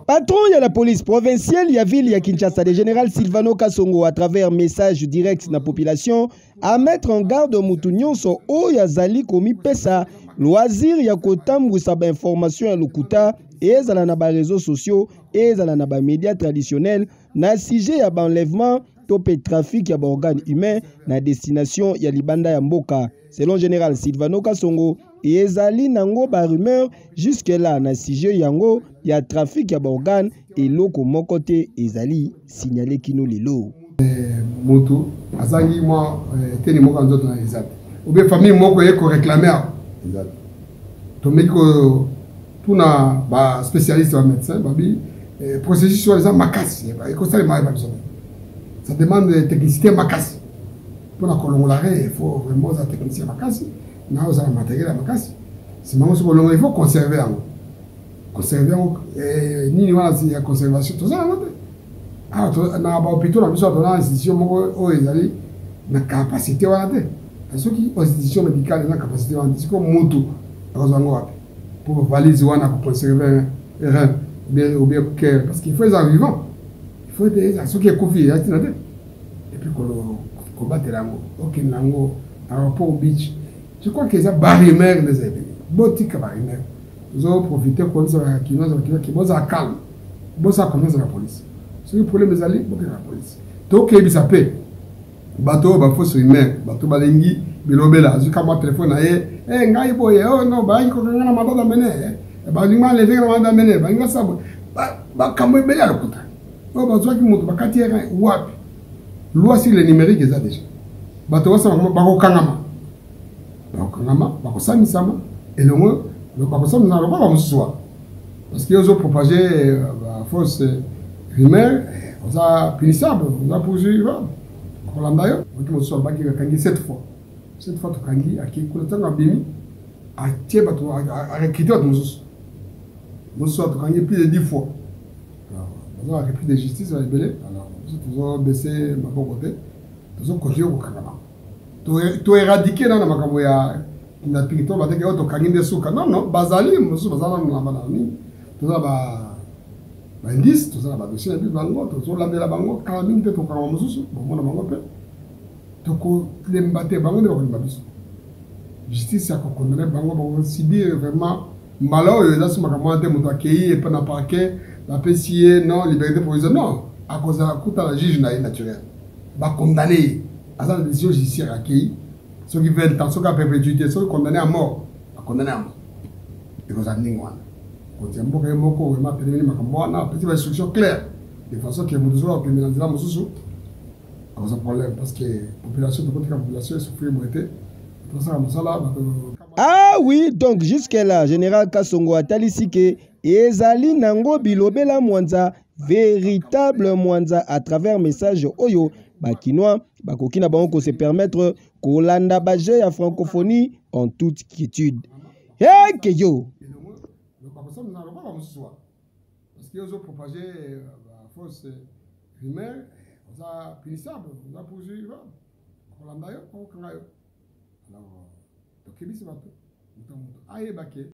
Patron de la police provinciale de la ville de Kinshasa, le général Silvano Kasongo, à travers message direct à la population, à mettre en garde Moutounion sur Oyazali Komi Pesa, loisir Yakotam Goussaba information à l'Okuta, et à la réseaux sociaux, et à la médias traditionnels, na sujet ya enlèvement, topé trafic ya organes humains, na destination ya Libanda ya Mboka. Selon général Silvano Kasongo, et ezali nango ba rumeur jusque là na sujet yango ya trafic ya organes et loko mokote ezali signalé kino lelo. Moto azangi moi teni moko nzoto na ezali. Ou bien famille moko yeko réclamer ezali. To meko tuna ba spécialiste ba médecin babi processus sur les makasi ba eko sale mai ba besoin. Ça demande de technicité makasi. Pour la colongolare, il faut vraiment un technicien makasi. Na oza na matériel ya makasi. Sinon ce colongo il faut conserver en. Conserver ni wana si ya conservation tout ça non. Ah na ba hôpital na biso na institution moko o ezali na capacité wana te. Parce que institution médicale na capacité wana c'est comme moto rozango wapi. Pour valise wana pour conserver rein ou bien cœur parce qu'il faut les vivants. Il faut des ceux qui confient et puis combattre l'amour. OK nango par rapport au beach. Je crois que ça barrière des amis. Botique barrière. Nous avons profité pour ça qui nous a calme. Bon ça connaît la police. C'est le problème des alliés, la police. Donc il s'appelle bateau ba fausse humain, bateau balengi bilobela, jusqu'à mon téléphone ngai boye oh non ba ko ngana madada mene. Ba ngima lever na madada mene, ba ngasa sabo. Ba kamwe bela lokuta. Oh ba zwa ki mutu bakati wapi. Loi sur le numérique ça déjà. Bateau ça ba ko kangama. Et le moins, parce qu'ils ont propagé la fausse rumeur, on a punissable, on a poursuivi. On a d'ailleurs, on a 7 fois. 7 fois, on a qui on a bimi, à recruter notre moussous. Moussous, on a plus de 10 fois. On a repris de justice à l'ébélé, alors nous avons baissé ma bonne côté, nous avons continué au Kanama. Tu éradiquer dans la macaboya. Na pigito ba teke auto kanginde suka non bazali musu bazala na banani toza ba indice toza ba dossier bi bango tozo landela bango kala mingi te to kala musu bon mona bango pe to ko lembate bango de ko babiso justice ya ko condamner bango ba subir vraiment malo yo za suma kamante muto akei et pas na parquet la PCA non liberté provisoire non à cause de la coûte à la juge naturel ba condamner à la décision judiciaire akei. Ceux qui veulent, ceux qui ont perpétuité, ceux qui sont condamnés à mort, condamnés à mort. Et vous avez dit, quand il y a beaucoup de gens qui ont été petite instruction claire, de façon que vous devez obtenir la moussou. C'est un problème, parce que la population, la population est souffrée, ah oui, donc jusque-là, Général Kasongo a talissi que Ezali Nango Bilobela Mwanza, véritable Mwanza, à travers message Oyo, Bakinois, Bakokina Banko se permettre Kolanda Bagé à francophonie en toute quiétude. Hey, Keyo! Parce qu'ils ont propagé la fausse rumeur, on a punissable, on a poursuivi. On a d'ailleurs, alors, donc, il y a des